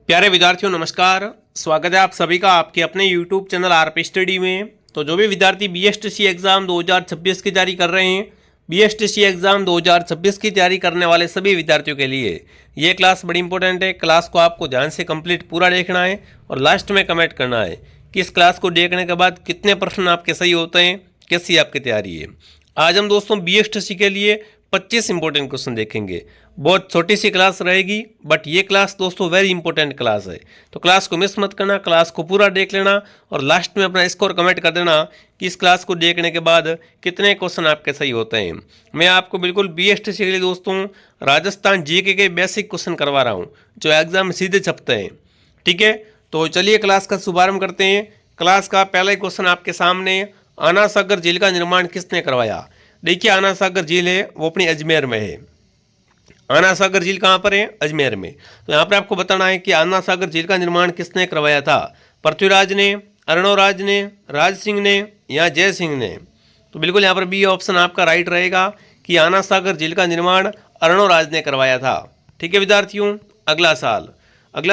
प्यारे विद्यार्थियों नमस्कार। स्वागत है आप सभी का आपके अपने यूट्यूब चैनल आरपी स्टडी में। तो जो भी विद्यार्थी बीएसटीसी एग्ज़ाम 2026 की तैयारी कर रहे हैं, बीएसटीसी एग्ज़ाम 2026 की तैयारी करने वाले सभी विद्यार्थियों के लिए ये क्लास बड़ी इंपॉर्टेंट है। क्लास को आपको ध्यान से कंप्लीट पूरा देखना है और लास्ट में कमेंट करना है कि इस क्लास को देखने के बाद कितने प्रश्न आपके सही होते हैं, कैसी आपकी तैयारी है। आज हम दोस्तों बीएसटीसी के लिए 25 इंपॉर्टेंट क्वेश्चन देखेंगे। बहुत छोटी सी क्लास रहेगी बट ये क्लास दोस्तों वेरी इंपॉर्टेंट क्लास है, तो क्लास को मिस मत करना, क्लास को पूरा देख लेना और लास्ट में अपना स्कोर कमेंट कर देना कि इस क्लास को देखने के बाद कितने क्वेश्चन आपके सही होते हैं। मैं आपको बिल्कुल बीएसटीसी के लिए दोस्तों राजस्थान जीके के बेसिक क्वेश्चन करवा रहा हूँ जो एग्जाम में सीधे छपते हैं। ठीक है, तो चलिए क्लास का शुभारंभ करते हैं। क्लास का पहला क्वेश्चन आपके सामने, आना सागर झील का निर्माण किसने करवाया। देखिए आना सागर झील है वो अपनी अजमेर में है। आना सागर झील कहाँ पर है? अजमेर में। तो यहाँ पर आपको बताना है कि आना सागर झील का निर्माण किसने करवाया था। पृथ्वीराज ने, अर्णवराज ने, राज सिंह ने या जय सिंह ने। तो बिल्कुल यहाँ पर बी ऑप्शन आपका राइट रहेगा कि आना सागर झील का निर्माण अर्णवराज ने करवाया था। ठीक है विद्यार्थियों, अगला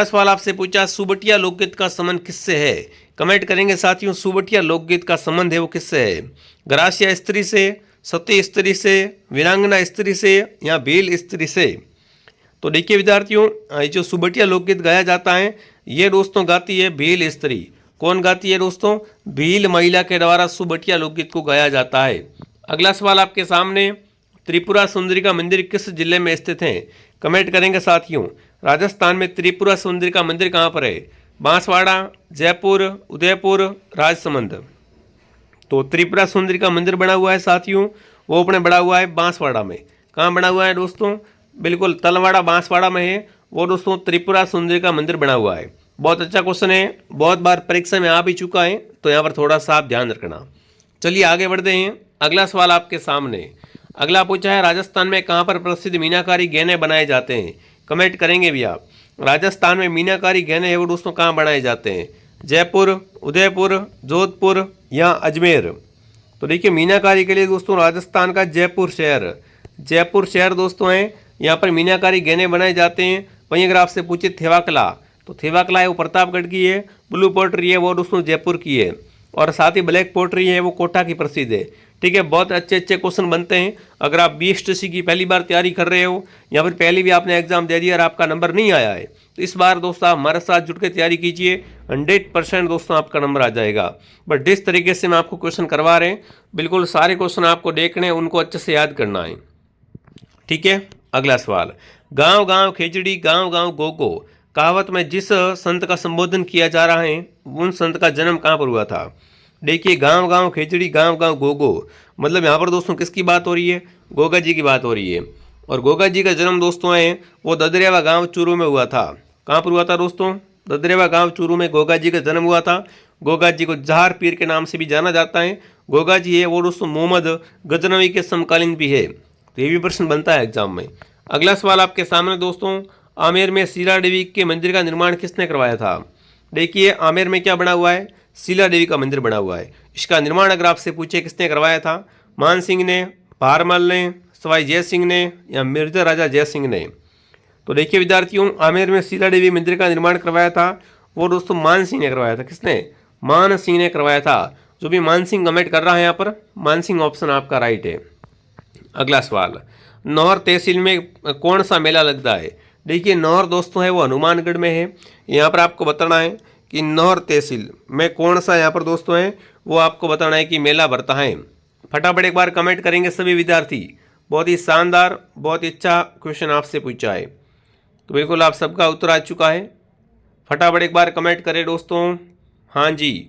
सवाल आपसे पूछा, सुबटिया लोकगीत का संबंध किससे है। कमेंट करेंगे साथियों, सुबटिया लोकगीत का संबंध है वो किससे है। गरासिया स्त्री से, सती स्त्री से, वीरांगना स्त्री से या भील स्त्री से। तो देखिए विद्यार्थियों, ये जो सुबटिया लोकगीत गाया जाता है ये दोस्तों गाती है भील स्त्री। कौन गाती है दोस्तों? भील महिला के द्वारा सुबटिया लोकगीत को गाया जाता है। अगला सवाल आपके सामने, त्रिपुरा सुंदरी का मंदिर किस जिले में स्थित है। कमेंट करेंगे साथियों, राजस्थान में त्रिपुरा सुंदरी का मंदिर कहाँ पर है। बांसवाड़ा, जयपुर, उदयपुर, राजसमंद। तो त्रिपुरा सुंदरी का मंदिर बना हुआ है साथियों, वो अपने बना हुआ है बांसवाड़ा में। कहाँ बना हुआ है दोस्तों? बिल्कुल तलवाड़ा बांसवाड़ा में है वो दोस्तों त्रिपुरा सुंदरी का मंदिर बना हुआ है। बहुत अच्छा क्वेश्चन है, बहुत बार परीक्षा में आ भी चुका है, तो यहाँ पर थोड़ा सा आप ध्यान रखना। चलिए आगे बढ़ते हैं। अगला सवाल आपके सामने, अगला पूछा है, राजस्थान में कहाँ पर प्रसिद्ध मीनाकारी गहने बनाए जाते हैं। कमेंट करेंगे भी आप, राजस्थान में मीनाकारी गहने है वो दोस्तों कहाँ बनाए जाते हैं। जयपुर, उदयपुर, जोधपुर या अजमेर। तो देखिए मीनाकारी के लिए दोस्तों राजस्थान का जयपुर शहर दोस्तों है, यहाँ पर मीनाकारी गहने बनाए जाते हैं। वहीं अगर आपसे पूछे थेवाकला, तो थेवाकला है वो प्रतापगढ़ की है, ब्लू पोट्री है वो दोस्तों जयपुर की है, और साथ ही ब्लैक पोट्री है वो कोटा की प्रसिद्ध है। ठीक है, बहुत अच्छे क्वेश्चन बनते हैं। अगर आप बीएसटीसी की पहली बार तैयारी कर रहे हो या फिर पहले भी आपने एग्जाम दे दिया और आपका नंबर नहीं आया है, तो इस बार दोस्तों आप हमारे साथ जुट के तैयारी कीजिए, 100% दोस्तों आपका नंबर आ जाएगा। बट जिस तरीके से मैं आपको क्वेश्चन करवा रहे हैं बिल्कुल सारे क्वेश्चन आपको देखने हैं, उनको अच्छे से याद करना है। ठीक है, अगला सवाल, गांव गांव खिचड़ी गांव गांव गोगो कहावत में जिस संत का संबोधन किया जा रहा है उन संत का जन्म कहाँ पर हुआ था। देखिए गांव गांव खिचड़ी गांव गांव गोगो, मतलब यहाँ पर दोस्तों किसकी बात हो रही है? गोगा जी की बात हो रही है। और गोगा जी का जन्म दोस्तों है वो ददरेवा गांव चूरू में हुआ था। कहाँ पर हुआ था दोस्तों? ददरेवा गांव चूरू में गोगा जी का जन्म हुआ था। गोगा जी को जहार पीर के नाम से भी जाना जाता है। गोगा जी है वो दोस्तों मोहम्मद गजनवी के समकालीन भी है। तो ये भी प्रश्न बनता है एग्जाम में। अगला सवाल आपके सामने दोस्तों, आमेर में शीला देवी के मंदिर का निर्माण किसने करवाया था। देखिए आमेर में क्या बना हुआ है? शीला देवी का मंदिर बना हुआ है। इसका निर्माण अगर आपसे पूछे किसने करवाया था, मान सिंह ने, भारमल ने, सवाई जय सिंह ने या मिर्जा राजा जय सिंह ने। तो देखिए विद्यार्थियों, आमेर में शीला देवी मंदिर का निर्माण करवाया था वो दोस्तों मान सिंह ने करवाया था। किसने? मान सिंह ने करवाया था। जो भी मान सिंह कमेंट कर रहा है यहाँ पर, मान सिंह ऑप्शन आपका राइट है। अगला सवाल, नौहर तहसील में कौन सा मेला लगता है। देखिए नौहर दोस्तों है वो हनुमानगढ़ में है। यहाँ पर आपको बताना है कि नौहर तहसील में कौन सा यहाँ पर दोस्तों है वो आपको बताना है कि मेला भरता है। फटाफट एक बार कमेंट करेंगे सभी विद्यार्थी। बहुत ही शानदार, बहुत ही अच्छा क्वेश्चन आपसे पूछा है, तो बिल्कुल आप सबका उत्तर आ चुका है। फटाफट एक बार कमेंट करें दोस्तों, हाँ जी।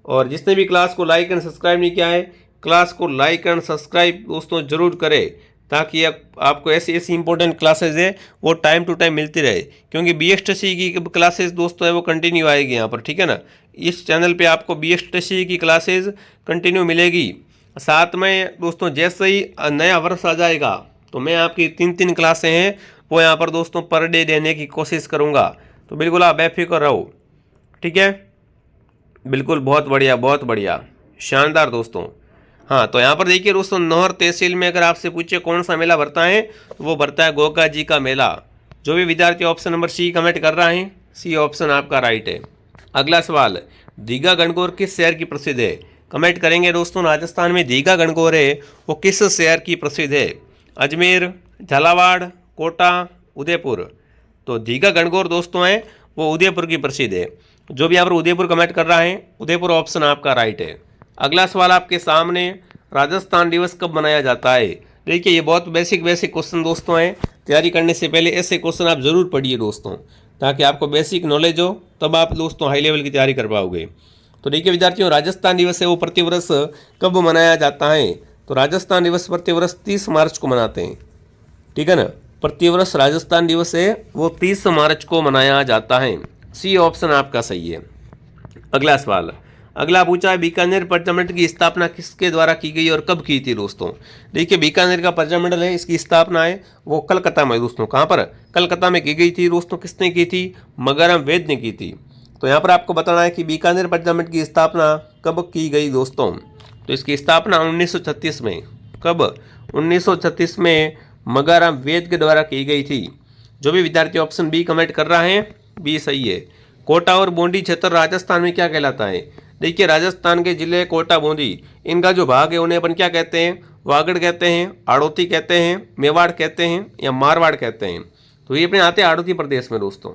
और जिसने भी क्लास को लाइक एंड सब्सक्राइब नहीं किया है, क्लास को लाइक एंड सब्सक्राइब दोस्तों जरूर करें, ताकि आपको ऐसी इंपॉर्टेंट क्लासेज है वो टाइम टू टाइम मिलती रहे। क्योंकि बीएसटीसी की क्लासेज दोस्तों है वो कंटिन्यू आएगी यहाँ पर। ठीक है ना, इस चैनल पे आपको बीएसटीसी की क्लासेज कंटिन्यू मिलेगी। साथ में दोस्तों जैसे ही नया वर्ष आ जाएगा तो मैं आपकी 3 क्लासें हैं वो यहाँ पर दोस्तों पर डे देने की कोशिश करूँगा। तो बिल्कुल आप बेफिक्र रहो। ठीक है, बिल्कुल बहुत बढ़िया शानदार दोस्तों। हाँ, तो यहाँ पर देखिए दोस्तों, नौहर तहसील में अगर आपसे पूछे कौन सा मेला भरता है तो वो भरता है गोगा जी का मेला। जो भी विद्यार्थी ऑप्शन नंबर सी कमेंट कर रहा है सी ऑप्शन आपका राइट है। अगला सवाल, दीघा गणगौर किस शहर की प्रसिद्ध है? कमेंट करेंगे दोस्तों, राजस्थान में दीघा गणगौर है वो किस शहर की प्रसिद्ध है? अजमेर, झालावाड़, कोटा, उदयपुर। तो दीघा गणगौर दोस्तों है वो उदयपुर की प्रसिद्ध है। जो भी यहाँ पर उदयपुर कमेंट कर रहा है, उदयपुर ऑप्शन आपका राइट है। अगला सवाल आपके सामने, राजस्थान दिवस कब मनाया जाता है? देखिए ये बहुत बेसिक क्वेश्चन दोस्तों हैं। तैयारी करने से पहले ऐसे क्वेश्चन आप जरूर पढ़िए दोस्तों, ताकि आपको बेसिक नॉलेज हो, तब आप दोस्तों हाई लेवल की तैयारी कर पाओगे। तो देखिए विद्यार्थियों, राजस्थान दिवस है वो प्रतिवर्ष कब मनाया जाता है? तो राजस्थान दिवस प्रतिवर्ष 30 मार्च को मनाते हैं, ठीक है ना। प्रतिवर्ष राजस्थान दिवस है वो 30 मार्च को मनाया जाता है। सी ऑप्शन आपका सही है। अगला सवाल, अगला पूछा है, बीकानेर प्रजामंडल की स्थापना किसके द्वारा की गई और कब की थी दोस्तों? देखिए बीकानेर का प्रजामंडल है, इसकी स्थापना है वो कलकत्ता में दोस्तों। कहाँ पर? कलकत्ता में की गई थी दोस्तों। किसने की थी? मगरम वैद ने की थी। तो यहाँ पर आपको बताना है कि बीकानेर प्रजामंडल की स्थापना कब की गई दोस्तों? तो इसकी स्थापना 1936 में। कब? 1936 में मगरम वैद के द्वारा की गई थी। जो भी विद्यार्थी ऑप्शन बी कमेंट कर रहा है, बी सही है। कोटा और बूंदी क्षेत्र राजस्थान में क्या कहलाता है? देखिए राजस्थान के जिले कोटा बूंदी, इनका जो भाग है उन्हें अपन क्या कहते हैं? वागड़ कहते हैं, आड़ोती कहते हैं, मेवाड़ कहते हैं या मारवाड़ कहते हैं। तो ये अपने आते हैं आड़ोती प्रदेश में दोस्तों।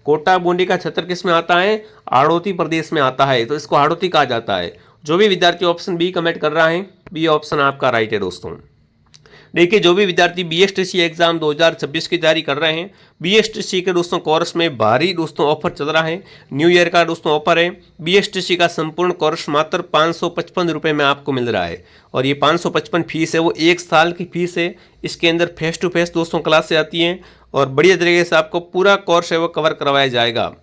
कोटा बूंदी का क्षेत्र किस में आता है? आड़ोती प्रदेश में आता है, तो इसको आड़ोती कहा जाता है। जो भी विद्यार्थी ऑप्शन बी कमेंट कर रहा है, बी ऑप्शन आपका राइट है दोस्तों। देखिए जो भी विद्यार्थी बीएसटीसी एग्जाम 2026 की तैयारी कर रहे हैं, बीएसटीसी के दोस्तों कोर्स में भारी दोस्तों ऑफर चल रहा है। न्यू ईयर का दोस्तों ऑफर है। बीएसटीसी का संपूर्ण कोर्स मात्र 555 रुपये में आपको मिल रहा है, और ये 555 फीस है वो 1 साल की फीस है। इसके अंदर फेस टू फेस दोस्तों क्लास से आती हैं और बढ़िया तरीके से आपको पूरा कोर्स है वो कवर करवाया जाएगा,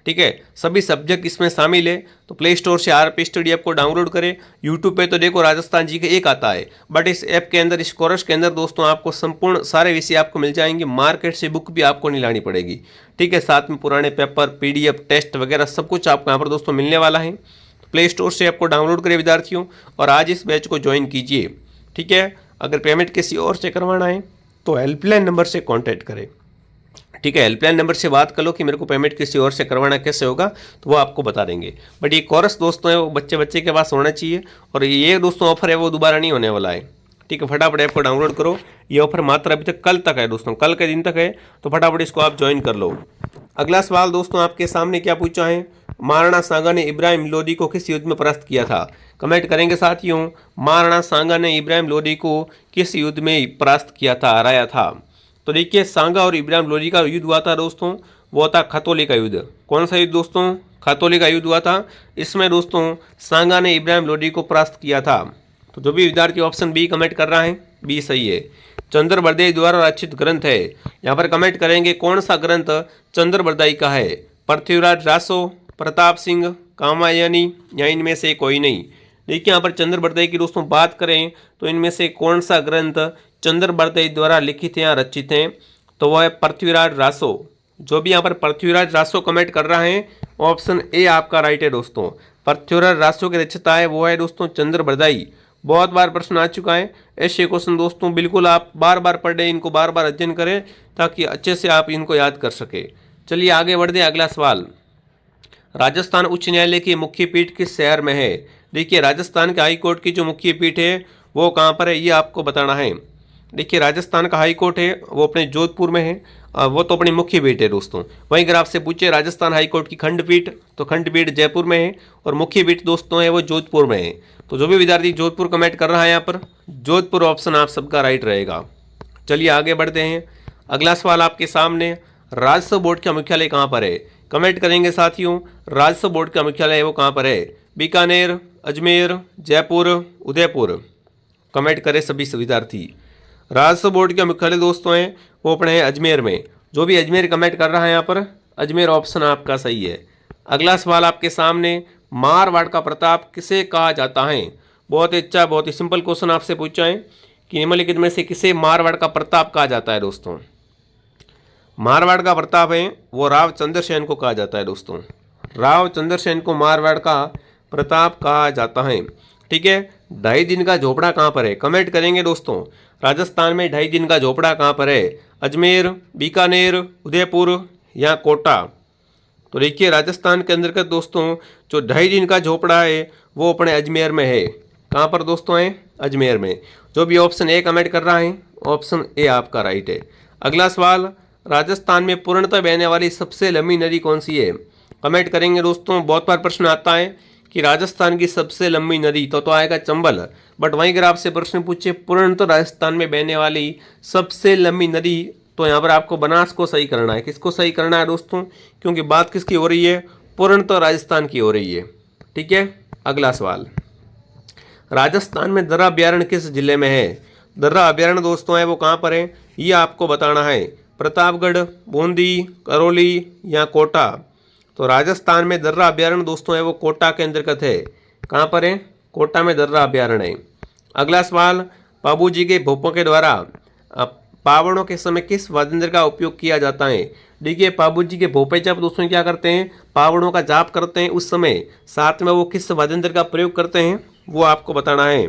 ठीक है। सभी सब्जेक्ट इसमें शामिल है। तो प्ले स्टोर से आरपी स्टडी ऐप को डाउनलोड करें। यूट्यूब पे तो देखो राजस्थान जी के एक आता है, बट इस ऐप के अंदर, इस कोर्स के अंदर दोस्तों आपको संपूर्ण सारे विषय आपको मिल जाएंगे। मार्केट से बुक भी आपको नहीं लानी पड़ेगी, ठीक है। साथ में पुराने पेपर, पीडीएफ, टेस्ट वगैरह सब कुछ आपको यहाँ पर दोस्तों मिलने वाला है। तो प्ले स्टोर से ऐप को डाउनलोड करें विद्यार्थियों, और आज इस बैच को ज्वाइन कीजिए, ठीक है। अगर पेमेंट किसी और से करवाना है तो हेल्पलाइन नंबर से कॉन्टैक्ट करें, ठीक है। हेल्पलाइन नंबर से बात कर लो कि मेरे को पेमेंट किसी और से करवाना कैसे होगा, तो वो आपको बता देंगे। बट ये कोर्स दोस्तों है वो बच्चे के पास होना चाहिए, और ये दोस्तों ऑफर है वो दोबारा नहीं होने वाला है, ठीक है। फटाफट ऐप को डाउनलोड करो। ये ऑफर मात्र अभी तक कल तक है दोस्तों, कल के दिन तक है, तो फटाफट इसको आप ज्वाइन कर लो। अगला सवाल दोस्तों आपके सामने क्या पूछा है? महाराणा सांगा ने इब्राहिम लोदी को किस युद्ध में परास्त किया था? कमेंट करेंगे साथियों, महाराणा सांगा ने इब्राहिम लोदी को किस युद्ध में परास्त किया था, हराया था? तो देखिए सांगा और इब्राहिम लोदी का युद्ध हुआ था दोस्तों, वो था खतौली का युद्ध। कौन सा युद्ध दोस्तों? खतौली का युद्ध हुआ था। इसमें दोस्तों सांगा ने इब्राहिम लोदी को परास्त किया था। तो जो भी विद्यार्थी ऑप्शन बी कमेंट कर रहा है, बी सही है। चंद्रबरदाई द्वारा रचित ग्रंथ है, यहाँ पर कमेंट करेंगे कौन सा ग्रंथ चंद्रबरदाई का है? पृथ्वीराज रासो, प्रताप सिंह, कामायनी या इनमें से कोई नहीं। देखिए यहाँ पर चंद्रबरदाई की दोस्तों बात करें तो इनमें से कौन सा ग्रंथ चंद्रबरदाई द्वारा लिखित या रचित हैं? तो वह है पृथ्वीराज रासो। जो भी यहाँ पर पृथ्वीराज रासो कमेंट कर रहा है, ऑप्शन ए आपका राइट है दोस्तों। पृथ्वीराज रासो की रचयिता है वो है दोस्तों चंद्रबरदाई। बहुत बार प्रश्न आ चुका है ऐसे क्वेश्चन दोस्तों, बिल्कुल आप बार बार पढ़ें, इनको बार बार अध्ययन करें ताकि अच्छे से आप इनको याद कर सके। चलिए आगे बढ़ते हैं। अगला सवाल, राजस्थान उच्च न्यायालय की मुख्य पीठ किस शहर में है? देखिए राजस्थान के हाई कोर्ट की जो मुख्य पीठ है वो कहाँ पर है, ये आपको बताना है। देखिए राजस्थान का हाई कोर्ट है वो अपने जोधपुर में है, वो तो अपनी मुख्य पीठ है दोस्तों। वहीं अगर आपसे पूछे राजस्थान हाई कोर्ट की खंडपीठ, तो खंडपीठ जयपुर में है, और मुख्य पीठ दोस्तों है वो जोधपुर में है। तो जो भी विद्यार्थी जोधपुर कमेंट कर रहा है यहाँ पर, जोधपुर ऑप्शन आप सबका राइट रहेगा। चलिए आगे बढ़ते हैं। अगला सवाल आपके सामने, राजस्व बोर्ड का मुख्यालय कहाँ पर है? कमेंट करेंगे साथियों, राजस्व बोर्ड का मुख्यालय वो कहाँ पर है? बीकानेर, अजमेर, जयपुर, उदयपुर। कमेंट करें सभी विद्यार्थी। राजस्व बोर्ड के मुख्यालय दोस्तों हैं वो अपने हैं अजमेर में। जो भी अजमेर कमेंट कर रहा है यहाँ पर, अजमेर ऑप्शन आपका सही है। अगला सवाल आपके सामने, मारवाड़ का प्रताप किसे कहा जाता है? बहुत ही अच्छा, बहुत ही सिंपल क्वेश्चन आपसे पूछा है कि निम्नलिखित में से किसे मारवाड़ का प्रताप कहा जाता है दोस्तों? मारवाड़ का प्रताप है वो राव चंद्रसेन को कहा जाता है दोस्तों। राव चंद्रसेन को मारवाड़ का प्रताप कहा जाता है, ठीक है। 2.5 दिन का झोपड़ा कहाँ पर है? कमेंट करेंगे दोस्तों, राजस्थान में 2.5 दिन का झोपड़ा कहाँ पर है? अजमेर, बीकानेर, उदयपुर या कोटा? तो देखिए राजस्थान के अंतर्गत दोस्तों जो 2.5 दिन का झोपड़ा है वो अपने अजमेर में है। कहाँ पर दोस्तों है? अजमेर में। जो भी ऑप्शन ए कमेंट कर रहा है ऑप्शन ए आपका राइट है। अगला सवाल, राजस्थान में पूर्णतः बहने वाली सबसे लंबी नदी कौन सी है? कमेंट करेंगे दोस्तों। बहुत बार प्रश्न आता है कि राजस्थान की सबसे लंबी नदी तो आएगा चंबल, बट वहीं अगर आपसे प्रश्न पूछे पूर्णतः राजस्थान में बहने वाली सबसे लंबी नदी, तो यहाँ पर आपको बनास को सही करना है। किसको सही करना है दोस्तों? क्योंकि बात किसकी हो रही है? पूर्णतः राजस्थान की हो रही है। ठीक है। अगला सवाल, राजस्थान में दर्रा अभ्यारण्य किस जिले में है? दर्रा अभ्यारण्य दोस्तों है वो कहाँ पर है ये आपको बताना है। प्रतापगढ़, बूंदी, करौली या कोटा? तो राजस्थान में दर्रा अभ्यारण्य दोस्तों है वो कोटा के अंतर्गत है। कहाँ पर है? कोटा में दर्रा अभ्यारण्य है। अगला सवाल, बाबूजी के भोपों के द्वारा पावड़ों के समय किस वाद्ययंत्र का उपयोग किया जाता है? देखिए बाबूजी के भोपे जब दोस्तों क्या करते हैं? पावड़ों का जाप करते हैं, उस समय साथ में वो किस वाद्ययंत्र का प्रयोग करते हैं वो आपको बताना है।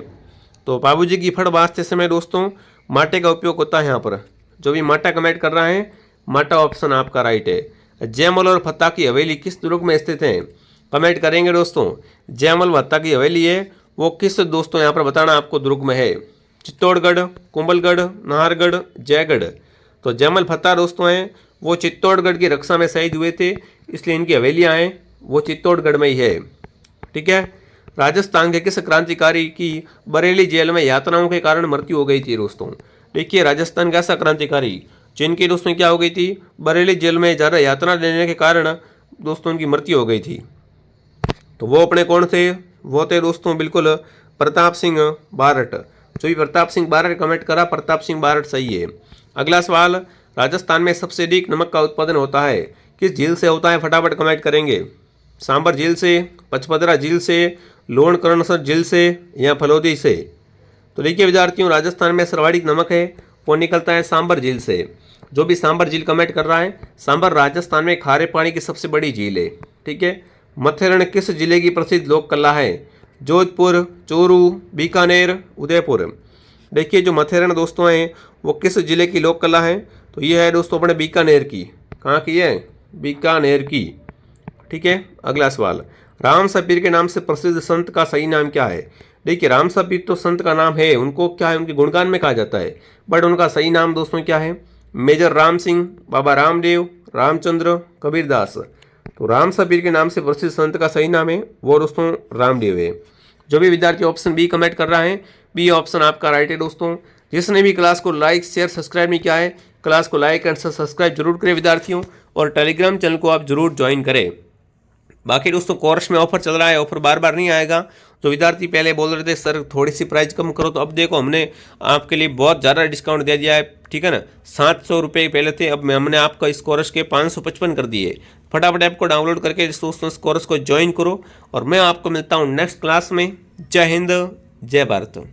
तो बाबूजी की फड़ बाजते समय दोस्तों माटे का उपयोग होता है। यहाँ पर जो भी माटा कमेंट कर रहा है माटा ऑप्शन आपका राइट है। जयमल और फत्ता की हवेली किस दुर्ग में स्थित है? कमेंट करेंगे दोस्तों। जयमल फत्ता की हवेली है वो किस दोस्तों यहाँ पर बताना आपको दुर्ग में है। चित्तौड़गढ़, कुंभलगढ़, नाहरगढ़, जयगढ़? तो जयमल फत्ता दोस्तों हैं वो चित्तौड़गढ़ की रक्षा में शहीद हुए थे, इसलिए इनकी हवेलियाँ हैं वो चित्तौड़गढ़ में ही है। ठीक है। राजस्थान के किस क्रांतिकारी की बरेली जेल में यातनाओं के कारण मृत्यु हो गई थी दोस्तों? देखिए राजस्थान का ऐसा क्रांतिकारी जिनकी दोस्तों क्या हो गई थी? बरेली जेल में ज़्यादा यातना देने के कारण दोस्तों उनकी मृत्यु हो गई थी। तो वो अपने कौन थे? वो थे दोस्तों बिल्कुल प्रताप सिंह बारट। जो भी प्रताप सिंह बारट कमेंट करा प्रताप सिंह बारट सही है। अगला सवाल, राजस्थान में सबसे अधिक नमक का उत्पादन होता है किस झील से होता है? फटाफट कमेंट करेंगे। सांबर झील से, पचपदरा झील से, लोणकरणसर झील से या फलोदी से? तो देखिए विद्यार्थियों राजस्थान में सर्वाधिक नमक है वो निकलता है सांबर झील से। जो भी सांबर झील कमेंट कर रहा है, सांबर राजस्थान में खारे पानी की सबसे बड़ी झील है। ठीक है। मथेरण किस जिले की प्रसिद्ध लोक कला है? जोधपुर, चूरू, बीकानेर, उदयपुर? देखिए जो मथेरण दोस्तों हैं वो किस जिले की लोक कला है? तो ये है दोस्तों अपने बीकानेर की। कहाँ की है? बीकानेर की। ठीक है। अगला सवाल, राम सपीर के नाम से प्रसिद्ध संत का सही नाम क्या है? देखिए राम सपीर तो संत का नाम है, उनको क्या है उनके गुणगान में कहा जाता है, बट उनका सही नाम दोस्तों क्या है? मेजर राम सिंह, बाबा रामदेव, रामचंद्र, कबीरदास? तो राम सपीर के नाम से प्रसिद्ध संत का सही नाम है वो दोस्तों रामदेव है। जो भी विद्यार्थी ऑप्शन बी कमेंट कर रहा है बी ऑप्शन आपका राइट है दोस्तों। जिसने भी क्लास को लाइक शेयर सब्सक्राइब नहीं किया है क्लास को लाइक एंड सब्सक्राइब जरूर करें विद्यार्थियों, और टेलीग्राम चैनल को आप जरूर ज्वाइन करें। बाकी दोस्तों कोर्स में ऑफर चल रहा है, ऑफर बार बार नहीं आएगा। जो विद्यार्थी पहले बोल रहे थे सर थोड़ी सी प्राइस कम करो, तो अब देखो हमने आपके लिए बहुत ज़्यादा डिस्काउंट दे दिया है। ठीक है ना, 700 रुपये पहले थे, अब हमने आपका इस कोर्स के 555 कर दिए। फटाफट ऐप को डाउनलोड करके दोस्तों इस कोर्स को ज्वाइन करो, और मैं आपको मिलता हूँ नेक्स्ट क्लास में। जय हिंद, जय भारत।